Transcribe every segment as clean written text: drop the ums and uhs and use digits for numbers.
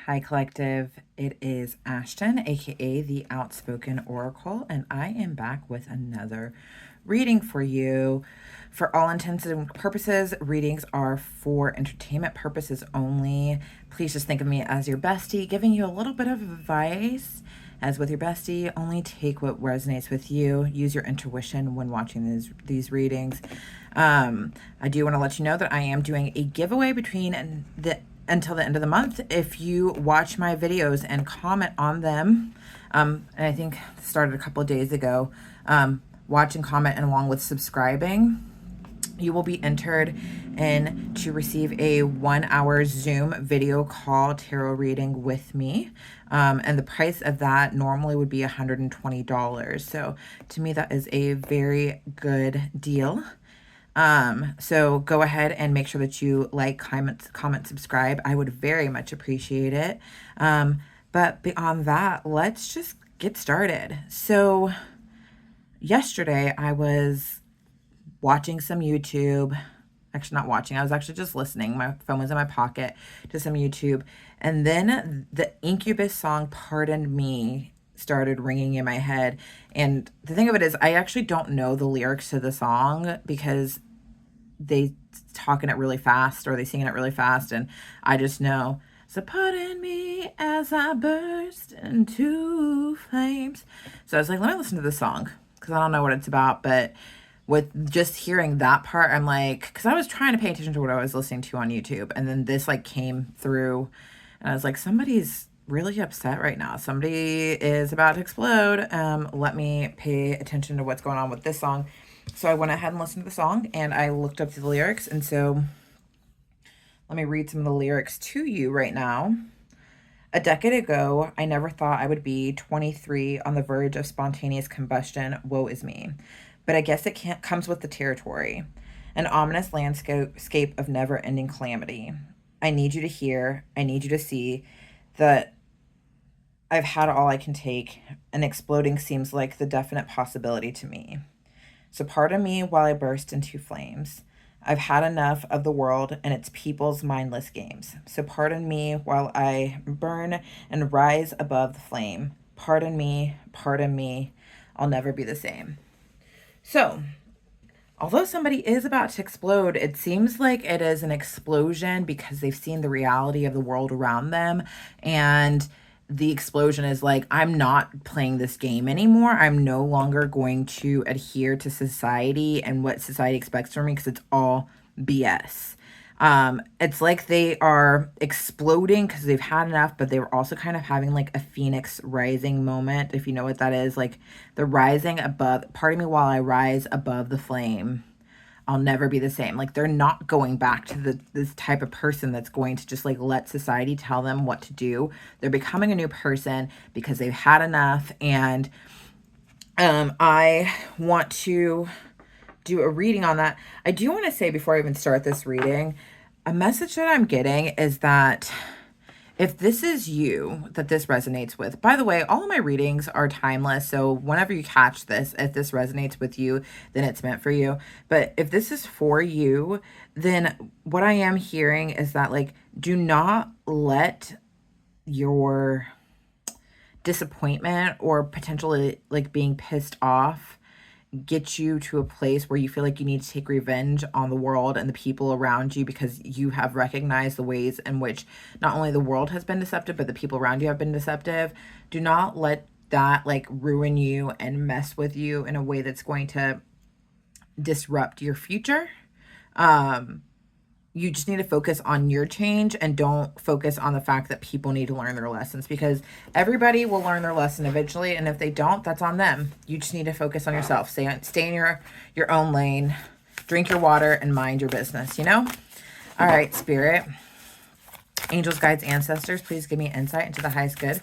Hi, Collective. It is Ashton, aka the Outspoken Oracle, and I am back with another reading for you. For all intents and purposes, readings are for entertainment purposes only. Please just think of me as your bestie, giving you a little bit of advice. As with your bestie, only take what resonates with you. Use your intuition when watching these readings. I do want to let you know that I am doing a giveaway until the end of the month. If you watch my videos and comment on them, and I think started a couple of days ago, watch and comment and along with subscribing, you will be entered in to receive a 1-hour Zoom video call tarot reading with me. And the price of that normally would be $120. So to me, that is a very good deal. So go ahead and make sure that you like, comment, subscribe. I would very much appreciate it. But beyond that, let's just get started. So yesterday I was watching some YouTube. Actually, not watching. I was actually just listening. My phone was in my pocket to some YouTube. And then the Incubus song, Pardon Me, started ringing in my head. And the thing of it is, I actually don't know the lyrics to the song because they talking it really fast or they singing it really fast. And I just know, so pardon me as I burst into flames. So I was like, let me listen to this song because I don't know what it's about. But with just hearing that part, I'm like, because I was trying to pay attention to what I was listening to on YouTube. And then this like came through and I was like, somebody's really upset right now. Somebody is about to explode. Let me pay attention to what's going on with this song. So I went ahead and listened to the song and I looked up the lyrics. And so let me read some of the lyrics to you right now. A decade ago, I never thought I would be 23 on the verge of spontaneous combustion. Woe is me. But I guess it comes with the territory. An ominous landscape of never-ending calamity. I need you to hear, I need you to see that I've had all I can take, and exploding seems like the definite possibility to me. So pardon me while I burst into flames. I've had enough of the world and its people's mindless games. So pardon me while I burn and rise above the flame. Pardon me, I'll never be the same. So, although somebody is about to explode, it seems like it is an explosion because they've seen the reality of the world around them. And the explosion is like, I'm not playing this game anymore. I'm no longer going to adhere to society and what society expects from me because it's all BS. It's like they are exploding because they've had enough, but they were also kind of having like a phoenix rising moment, if you know what that is, like the rising above. Pardon me while I rise above the flame. I'll never be the same. Like they're not going back to this type of person that's going to just like let society tell them what to do. They're becoming a new person because they've had enough. And I want to do a reading on that. I do want to say before I even start this reading, a message that I'm getting is that if this is you that this resonates with, by the way, all of my readings are timeless. So whenever you catch this, if this resonates with you, then it's meant for you. But if this is for you, then what I am hearing is that like, do not let your disappointment or potentially like being pissed off get you to a place where you feel like you need to take revenge on the world and the people around you because you have recognized the ways in which not only the world has been deceptive, but the people around you have been deceptive. Do not let that like ruin you and mess with you in a way that's going to disrupt your future. You just need to focus on your change and don't focus on the fact that people need to learn their lessons because everybody will learn their lesson eventually. And if they don't, that's on them. You just need to focus on yourself. Stay in your own lane, drink your water and mind your business, you know? All right, Spirit, angels, guides, ancestors, please give me insight into the highest good.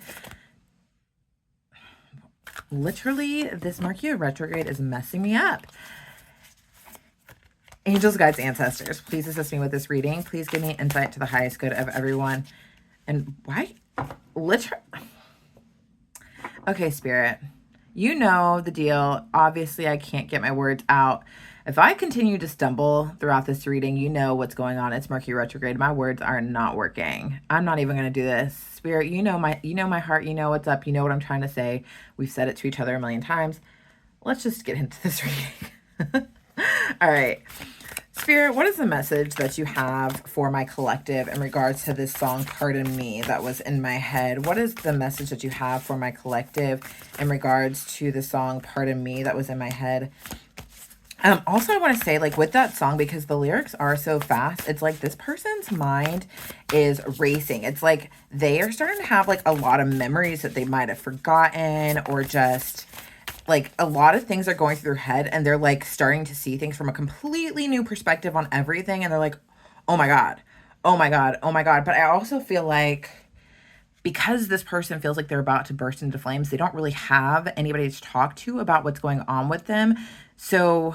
Literally, this Mercury retrograde is messing me up. Angels, guides, ancestors, please assist me with this reading. Please give me insight to the highest good of everyone. And why? Literally. Okay, Spirit. You know the deal. Obviously, I can't get my words out. If I continue to stumble throughout this reading, you know what's going on. It's Mercury retrograde. My words are not working. I'm not even going to do this. Spirit, you know my heart, you know what's up, you know what I'm trying to say. We've said it to each other a million times. Let's just get into this reading. All right. Spirit, what is the message that you have for my collective in regards to this song, Pardon Me, that was in my head? What is the message that you have for my collective in regards to the song, Pardon Me, that was in my head? Also, I want to say, like, with that song, because the lyrics are so fast, it's like this person's mind is racing. It's like they are starting to have, like, a lot of memories that they might have forgotten, or just like a lot of things are going through their head, and they're like starting to see things from a completely new perspective on everything, and they're like, oh my god, oh my god, oh my god. But I also feel like because this person feels like they're about to burst into flames, they don't really have anybody to talk to about what's going on with them. So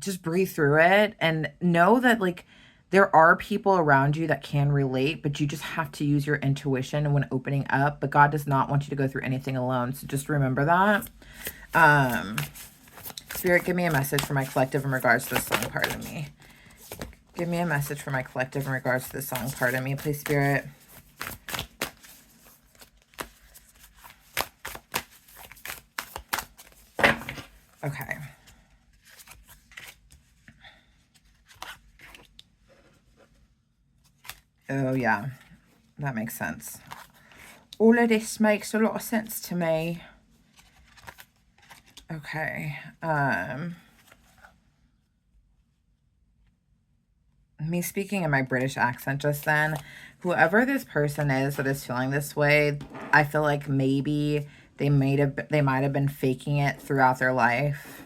just breathe through it and know that, like, there are people around you that can relate, but you just have to use your intuition when opening up. But God does not want you to go through anything alone. So just remember that. Spirit, give me a message for my collective in regards to this song, Pardon Me. Give me a message for my collective in regards to this song, Pardon Me, please, Spirit. Okay. Oh, yeah. That makes sense. All of this makes a lot of sense to me. Okay. Me speaking in my British accent just then, whoever this person is that is feeling this way, I feel like maybe they might have been faking it throughout their life.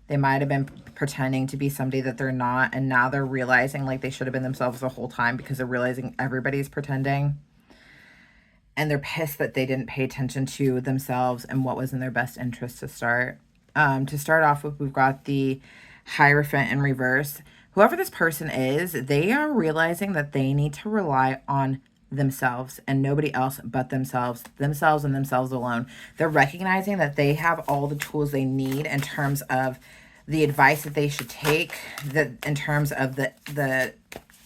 They might have been pretending to be somebody that they're not, and now they're realizing like they should have been themselves the whole time because they're realizing everybody's pretending. And they're pissed that they didn't pay attention to themselves and what was in their best interest to start. To start off with, we've got the Hierophant in reverse. Whoever this person is, they are realizing that they need to rely on themselves and nobody else but themselves and themselves alone. They're recognizing that they have all the tools they need in terms of the advice that they should take, that in terms of the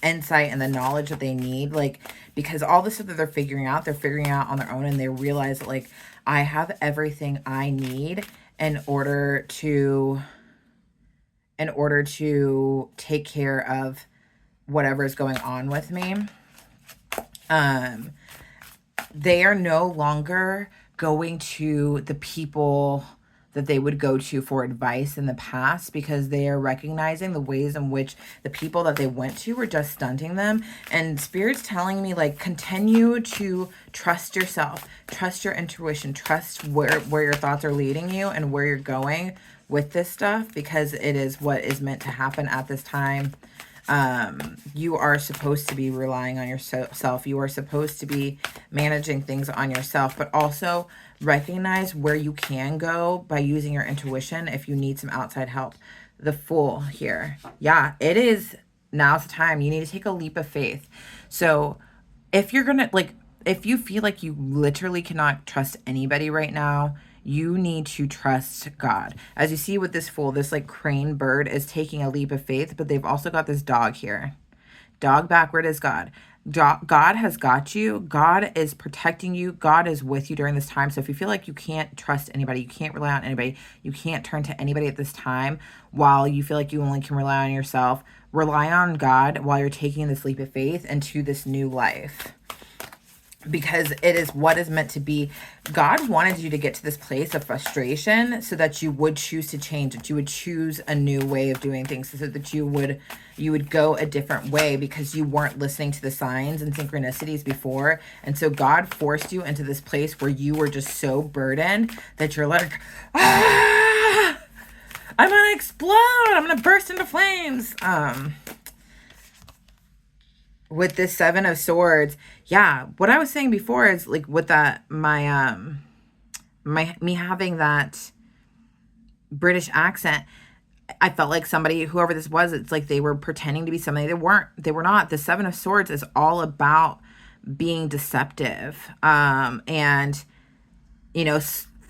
insight and the knowledge that they need, like, because all the stuff that they're figuring out on their own, and they realize that, like, I have everything I need in order to take care of whatever is going on with me. They are no longer going to the people that they would go to for advice in the past, because they are recognizing the ways in which the people that they went to were just stunting them. And Spirit's telling me, like, continue to trust yourself, trust your intuition, trust where your thoughts are leading you and where you're going with this stuff, because it is what is meant to happen at this time. You are supposed to be relying on yourself. You are supposed to be managing things on yourself, but also recognize where you can go by using your intuition if you need some outside help. The Fool here. Yeah, it is. Now's the time. You need to take a leap of faith. So if you're going to, like, if you feel like you literally cannot trust anybody right now, you need to trust God. As you see with this Fool, this like crane bird is taking a leap of faith, but they've also got this dog here. Dog backward is God. God has got you. God is protecting you. God is with you during this time. So if you feel like you can't trust anybody, you can't rely on anybody, you can't turn to anybody at this time, while you feel like you only can rely on yourself, rely on God while you're taking this leap of faith into this new life. Because it is what is meant to be. God wanted you to get to this place of frustration so that you would choose to change, that you would choose a new way of doing things, so that you would go a different way, because you weren't listening to the signs and synchronicities before. And so God forced you into this place where you were just so burdened that you're like, I'm gonna explode, I'm gonna burst into flames. With this Seven of Swords, yeah, what I was saying before is, like, with that, me having that British accent, I felt like somebody, whoever this was, it's like they were pretending to be somebody they weren't. They were not. The Seven of Swords is all about being deceptive, and, you know,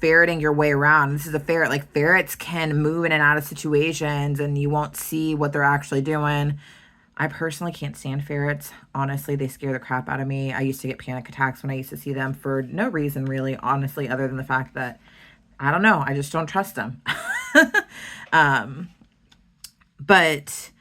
ferreting your way around. This is a ferret. Like, ferrets can move in and out of situations and you won't see what they're actually doing. I personally can't stand ferrets. Honestly, they scare the crap out of me. I used to get panic attacks when I used to see them for no reason, really, honestly, other than the fact that, I don't know, I just don't trust them. But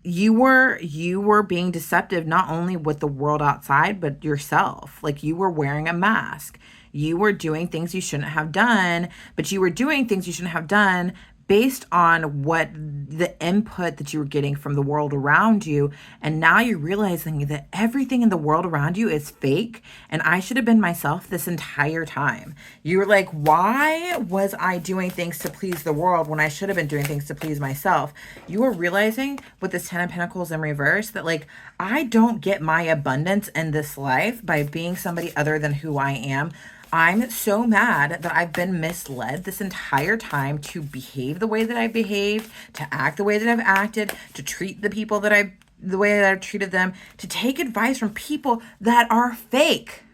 you were being deceptive, not only with the world outside, but yourself. Like, you were wearing a mask. You were doing things you shouldn't have done, but you were doing things you shouldn't have done based on what the input that you were getting from the world around you. And now you're realizing that everything in the world around you is fake. And I should have been myself this entire time. You were like, why was I doing things to please the world when I should have been doing things to please myself? You were realizing with this 10 of Pentacles in reverse that, like, I don't get my abundance in this life by being somebody other than who I am. I'm so mad that I've been misled this entire time to behave the way that I've behaved, to act the way that I've acted, to treat the people the way that I've treated them, to take advice from people that are fake.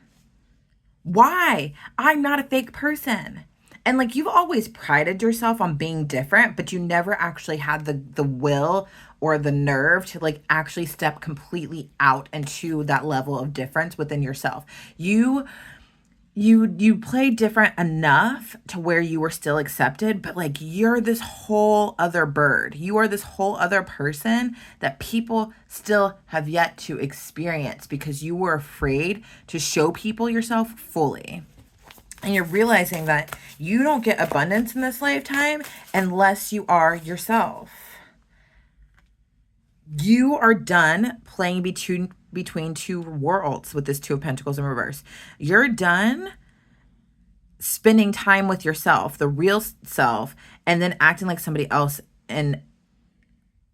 Why? I'm not a fake person. And, like, you've always prided yourself on being different, but you never actually had the will or the nerve to, like, actually step completely out into that level of difference within yourself. You played different enough to where you were still accepted, but, like, you're this whole other bird. You are this whole other person that people still have yet to experience because you were afraid to show people yourself fully. And you're realizing that you don't get abundance in this lifetime unless you are yourself. You are done playing between two worlds with this 2 of Pentacles in reverse. You're done spending time with yourself, the real self, and then acting like somebody else in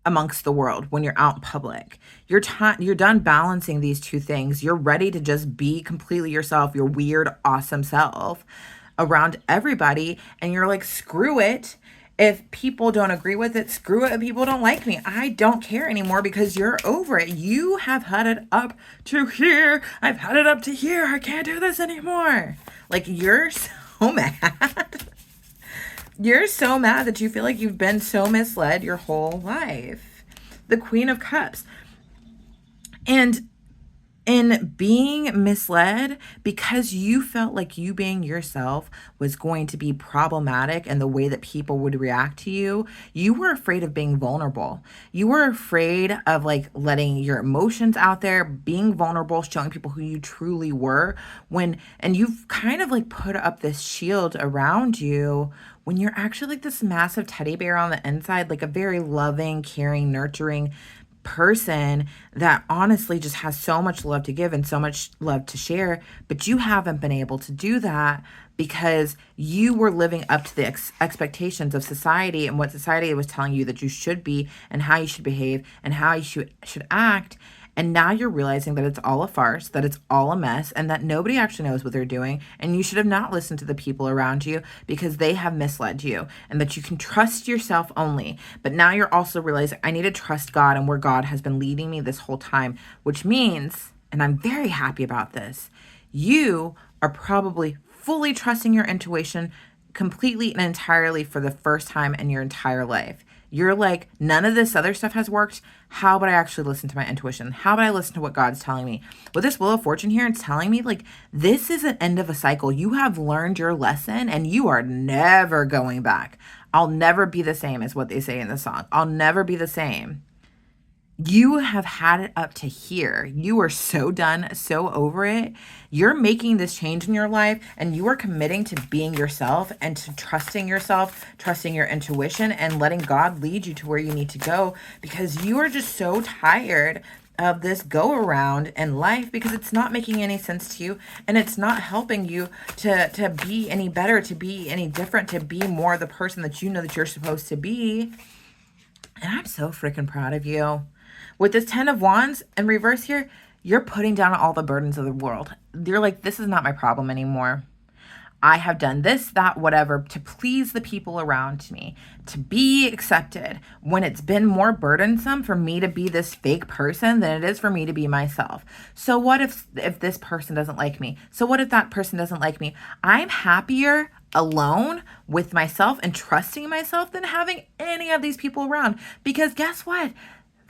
amongst the world when you're out in public. You're done balancing these two things. You're ready to just be completely yourself, your weird, awesome self around everybody. And you're like, screw it. If people don't agree with it, screw it. If people don't like me, I don't care anymore because you're over it. You have had it up to here. I've had it up to here. I can't do this anymore. Like, you're so mad. You're so mad that you feel like you've been so misled your whole life. The Queen of Cups. And in being misled, because you felt like you being yourself was going to be problematic and the way that people would react to you, you were afraid of being vulnerable. You were afraid of, like, letting your emotions out there, being vulnerable, showing people who you truly were, and you've kind of, like, put up this shield around you when you're actually, like, this massive teddy bear on the inside, like a very loving, caring, nurturing person that honestly just has so much love to give and so much love to share, but you haven't been able to do that because you were living up to the expectations of society and what society was telling you that you should be and how you should behave and how you should act. And now you're realizing that it's all a farce, that it's all a mess, and that nobody actually knows what they're doing. And you should have not listened to the people around you because they have misled you, and that you can trust yourself only. But now you're also realizing, I need to trust God and where God has been leading me this whole time, which means, and I'm very happy about this, you are probably fully trusting your intuition completely and entirely for the first time in your entire life. You're like, none of this other stuff has worked. How about I actually listen to my intuition? How about I listen to what God's telling me? With this Wheel of Fortune here, it's telling me, like, this is an end of a cycle. You have learned your lesson and you are never going back. I'll never be the same, is what they say in the song. I'll never be the same. You have had it up to here. You are so done, so over it. You're making this change in your life and you are committing to being yourself and to trusting yourself, trusting your intuition, and letting God lead you to where you need to go because you are just so tired of this go around in life because it's not making any sense to you and it's not helping you to be any better, to be any different, to be more the person that you know that you're supposed to be. And I'm so freaking proud of you. With this 10 of Wands in reverse here, you're putting down all the burdens of the world. You're like, this is not my problem anymore. I have done this, that, whatever, to please the people around me, to be accepted, when it's been more burdensome for me to be this fake person than it is for me to be myself. So what if this person doesn't like me? So what if that person doesn't like me? I'm happier alone with myself and trusting myself than having any of these people around. Because guess what?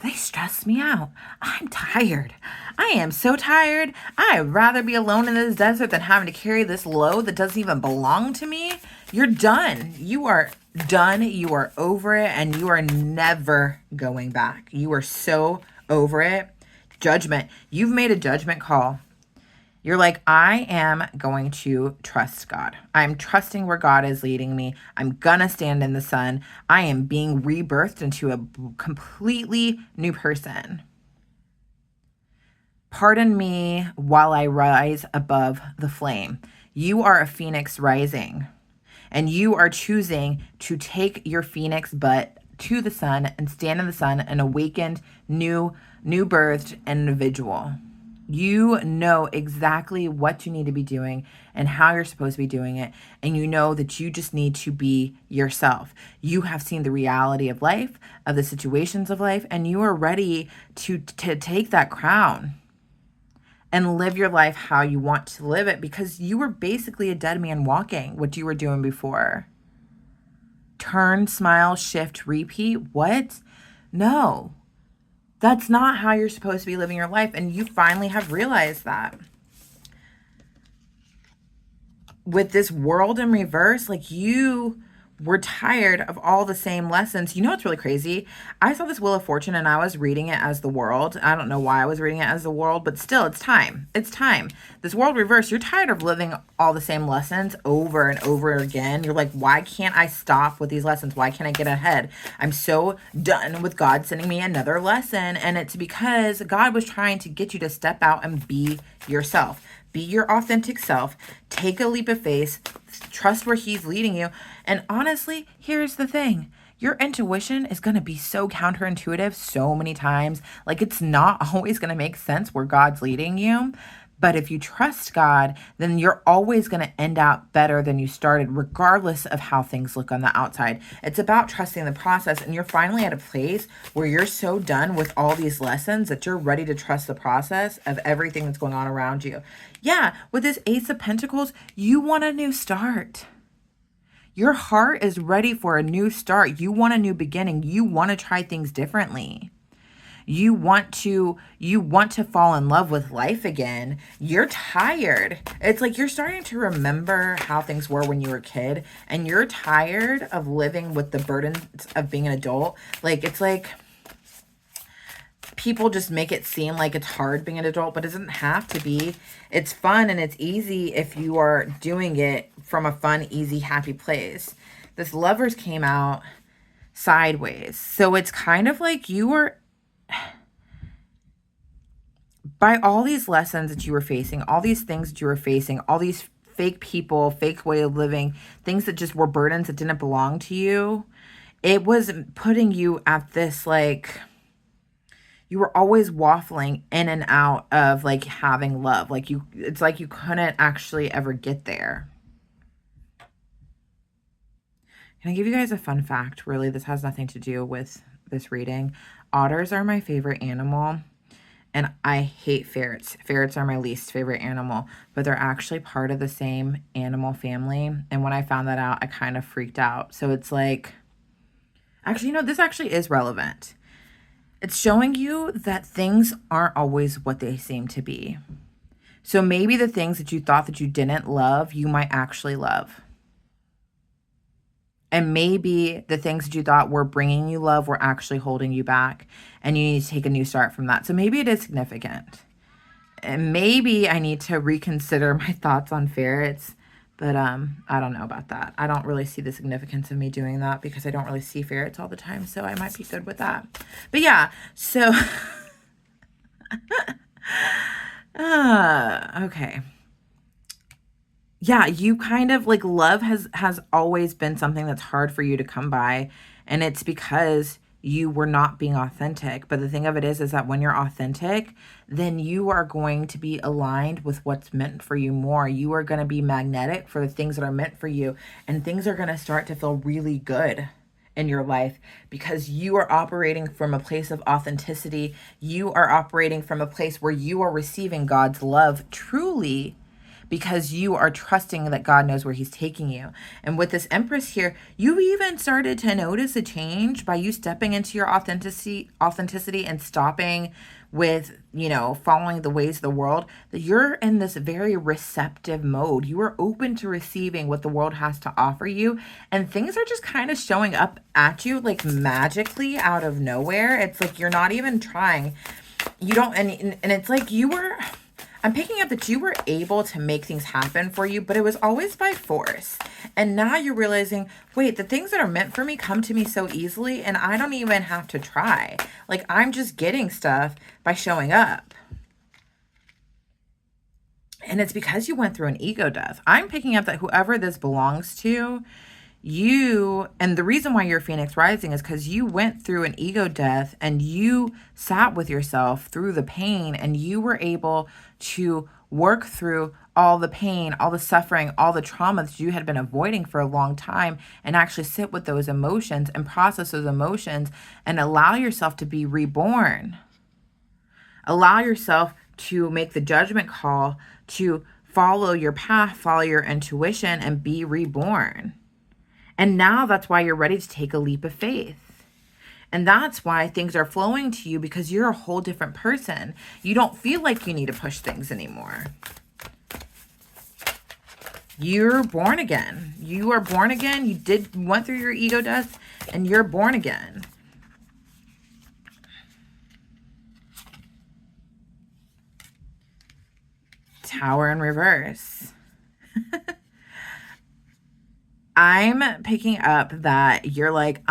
They stress me out. I'm tired. I am so tired. I'd rather be alone in this desert than having to carry this load that doesn't even belong to me. You're done. You are done. You are over it, and you are never going back. You are so over it. Judgment. You've made a judgment call. You're like, I am going to trust God. I'm trusting where God is leading me. I'm going to stand in the sun. I am being rebirthed into a completely new person. Pardon me while I rise above the flame. You are a phoenix rising, and you are choosing to take your phoenix butt to the sun and stand in the sun, an awakened, new birthed individual. You know exactly what you need to be doing and how you're supposed to be doing it. And you know that you just need to be yourself. You have seen the reality of life, of the situations of life, and you are ready to take that crown and live your life how you want to live it, because you were basically a dead man walking what you were doing before. Turn, smile, shift, repeat. What? No. That's not how you're supposed to be living your life. And you finally have realized that. With this world in reverse, like, you were tired of all the same lessons. You know what's really crazy? I saw this Wheel of Fortune and I was reading it as the world. I don't know why I was reading it as the world, but still, it's time. It's time. This world reverse, you're tired of living all the same lessons over and over again. You're like, why can't I stop with these lessons? Why can't I get ahead? I'm so done with God sending me another lesson. And it's because God was trying to get you to step out and be yourself. Be your authentic self. Take a leap of faith. Trust where he's leading you. And honestly, here's the thing. Your intuition is going to be so counterintuitive so many times. Like, it's not always going to make sense where God's leading you. But if you trust God, then you're always going to end out better than you started, regardless of how things look on the outside. It's about trusting the process. And you're finally at a place where you're so done with all these lessons that you're ready to trust the process of everything that's going on around you. Yeah, with this Ace of Pentacles, you want a new start. Your heart is ready for a new start. You want a new beginning. You want to try things differently. You want to fall in love with life again. You're tired. It's like you're starting to remember how things were when you were a kid, and you're tired of living with the burdens of being an adult. Like, it's like people just make it seem like it's hard being an adult, but it doesn't have to be. It's fun and it's easy if you are doing it from a fun, easy, happy place. This Lovers came out sideways. So it's kind of like you were, by all these lessons that you were facing, all these things that you were facing, all these fake people, fake way of living, things that just were burdens that didn't belong to you, it was putting you at this, like, you were always waffling in and out of, like, having love. Like, it's like you couldn't actually ever get there. Can I give you guys a fun fact? Really, this has nothing to do with this reading. Otters are my favorite animal, and I hate ferrets. Ferrets are my least favorite animal, but they're actually part of the same animal family. And when I found that out, I kind of freaked out. So it's like, actually, this actually is relevant. It's showing you that things aren't always what they seem to be. So maybe the things that you thought that you didn't love, you might actually love. And maybe the things that you thought were bringing you love were actually holding you back, and you need to take a new start from that. So maybe it is significant. And maybe I need to reconsider my thoughts on ferrets, but I don't know about that. I don't really see the significance of me doing that because I don't really see ferrets all the time, so I might be good with that. But yeah, so okay. Yeah, you kind of, like, love has always been something that's hard for you to come by, and it's because you were not being authentic. But the thing of it is that when you're authentic, then you are going to be aligned with what's meant for you more. You are going to be magnetic for the things that are meant for you, and things are going to start to feel really good in your life because you are operating from a place of authenticity. You are operating from a place where you are receiving God's love truly, because you are trusting that God knows where he's taking you. And with this Empress here, you even started to notice a change by you stepping into your authenticity and stopping with, following the ways of the world, that you're in this very receptive mode. You are open to receiving what the world has to offer you, and things are just kind of showing up at you like magically out of nowhere. It's like you're not even trying. You don't, and it's like I'm picking up that you were able to make things happen for you, but it was always by force. And now you're realizing, wait, the things that are meant for me come to me so easily, and I don't even have to try. Like, I'm just getting stuff by showing up. And it's because you went through an ego death. I'm picking up that whoever this belongs to, and the reason why you're Phoenix Rising is because you went through an ego death and you sat with yourself through the pain, and you were able to work through all the pain, all the suffering, all the trauma that you had been avoiding for a long time, and actually sit with those emotions and process those emotions and allow yourself to be reborn. Allow yourself to make the judgment call to follow your path, follow your intuition, and be reborn. And now that's why you're ready to take a leap of faith. And that's why things are flowing to you, because you're a whole different person. You don't feel like you need to push things anymore. You're born again. You are born again. You went through your ego death, and you're born again. Tower in reverse. I'm picking up that you're like,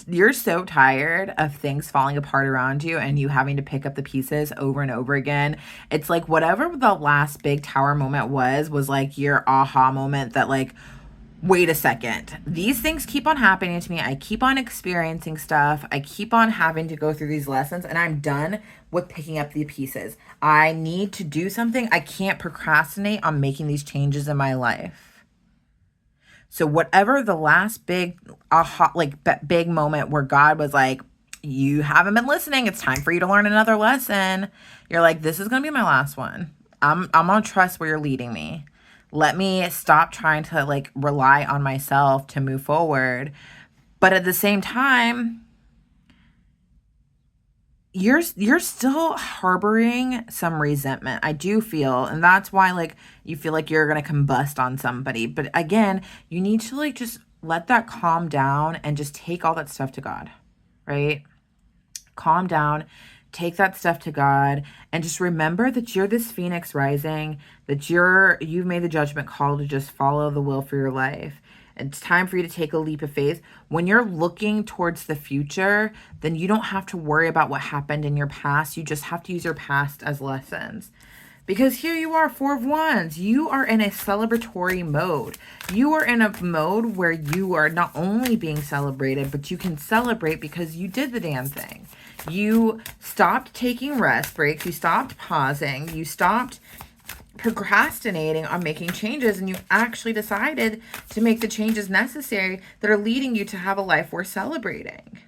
you're so tired of things falling apart around you and you having to pick up the pieces over and over again. It's like whatever the last big tower moment was like your aha moment that like, wait a second, these things keep on happening to me. I keep on experiencing stuff. I keep on having to go through these lessons, and I'm done with picking up the pieces. I need to do something. I can't procrastinate on making these changes in my life. So whatever the last big aha, big moment where God was like, you haven't been listening, it's time for you to learn another lesson. You're like, this is going to be my last one. I'm going to trust where you're leading me. Let me stop trying to like rely on myself to move forward. But at the same time, you're still harboring some resentment. I do feel, and that's why like you feel like you're going to combust on somebody. But again, you need to like just let that calm down and just take all that stuff to God, right? Calm down, take that stuff to God, and just remember that you're this Phoenix Rising, that you've made the judgment call to just follow the will for your life. It's time for you to take a leap of faith. When you're looking towards the future, then you don't have to worry about what happened in your past. You just have to use your past as lessons. Because here you are, Four of Wands. You are in a celebratory mode. You are in a mode where you are not only being celebrated, but you can celebrate because you did the damn thing. You stopped taking rest breaks. You stopped pausing. You stopped procrastinating on making changes, and you actually decided to make the changes necessary that are leading you to have a life worth celebrating.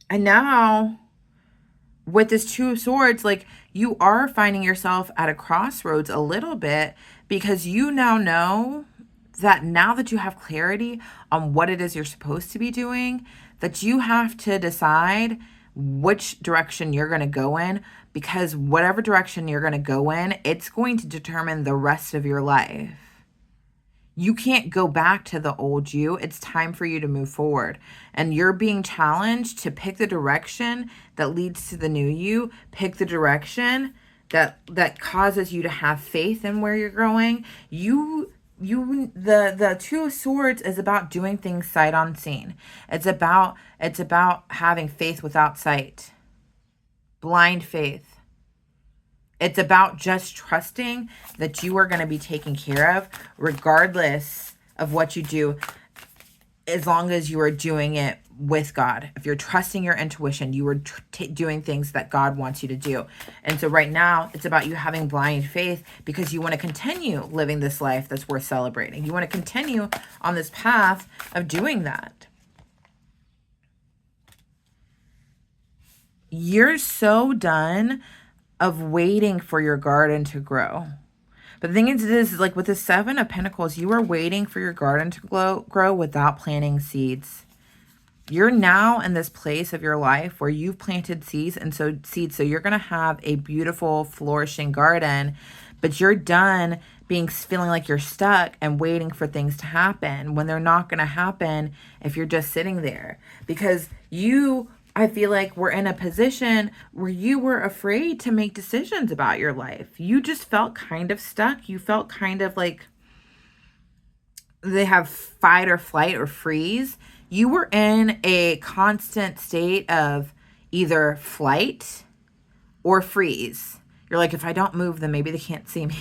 And now with this Two of Swords, like you are finding yourself at a crossroads a little bit, because you now know that now that you have clarity on what it is you're supposed to be doing, that you have to decide which direction you're going to go in, because whatever direction you're going to go in, it's going to determine the rest of your life. You can't go back to the old you. It's time for you to move forward. And you're being challenged to pick the direction that leads to the new you. Pick the direction that causes you to have faith in where you're going. The Two of Swords is about doing things sight unseen. It's about having faith without sight. Blind faith. It's about just trusting that you are going to be taken care of regardless of what you do, as long as you are doing it with God. If you're trusting your intuition, you are doing things that God wants you to do. And so right now, it's about you having blind faith because you want to continue living this life that's worth celebrating. You want to continue on this path of doing that. You're so done of waiting for your garden to grow. But the thing is like with the Seven of Pentacles, you are waiting for your garden to grow without planting seeds. You're now in this place of your life where you've planted seeds, so you're going to have a beautiful, flourishing garden, but you're done feeling like you're stuck and waiting for things to happen when they're not going to happen if you're just sitting there. Because I feel like we're in a position where you were afraid to make decisions about your life. You just felt kind of stuck. You felt kind of like they have fight or flight or freeze. You were in a constant state of either flight or freeze. You're like, if I don't move, then maybe they can't see me.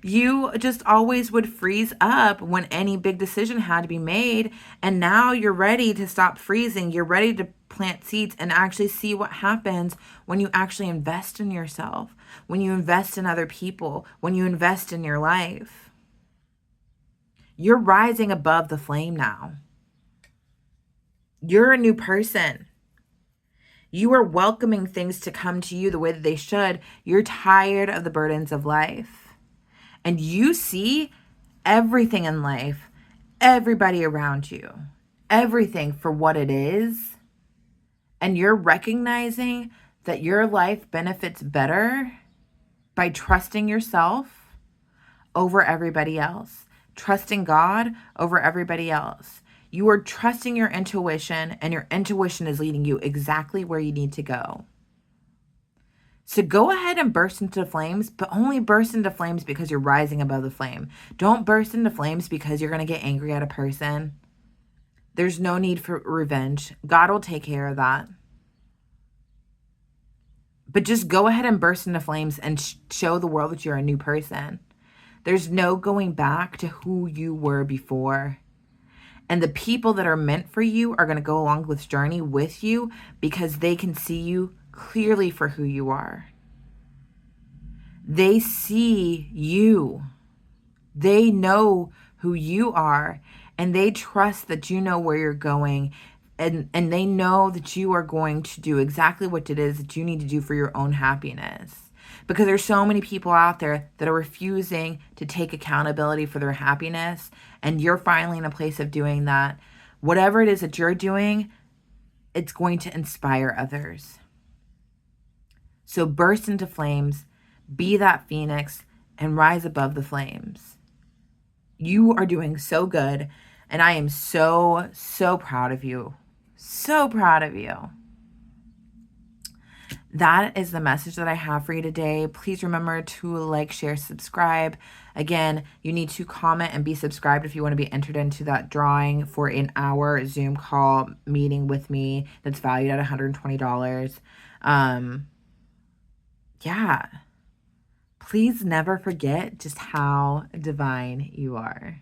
You just always would freeze up when any big decision had to be made. And now you're ready to stop freezing. You're ready to plant seeds and actually see what happens when you actually invest in yourself, when you invest in other people, when you invest in your life. You're rising above the flame now. You're a new person. You are welcoming things to come to you the way that they should. You're tired of the burdens of life. And you see everything in life, everybody around you, everything for what it is. And you're recognizing that your life benefits better by trusting yourself over everybody else, trusting God over everybody else. You are trusting your intuition, and your intuition is leading you exactly where you need to go. So go ahead and burst into flames, but only burst into flames because you're rising above the flame. Don't burst into flames because you're going to get angry at a person. There's no need for revenge. God will take care of that. But just go ahead and burst into flames and show the world that you're a new person. There's no going back to who you were before. And the people that are meant for you are going to go along this journey with you because they can see you clearly for who you are. They see you. They know who you are, and they trust that you know where you're going, and they know that you are going to do exactly what it is that you need to do for your own happiness. Because there's so many people out there that are refusing to take accountability for their happiness, and you're finally in a place of doing that. Whatever it is that you're doing, it's going to inspire others. So burst into flames, be that phoenix, and rise above the flames. You are doing so good, and I am so, so proud of you. So proud of you. That is the message that I have for you today. Please remember to like, share, subscribe. Again, you need to comment and be subscribed if you want to be entered into that drawing for an hour Zoom call meeting with me that's valued at $120. Yeah. Please never forget just how divine you are.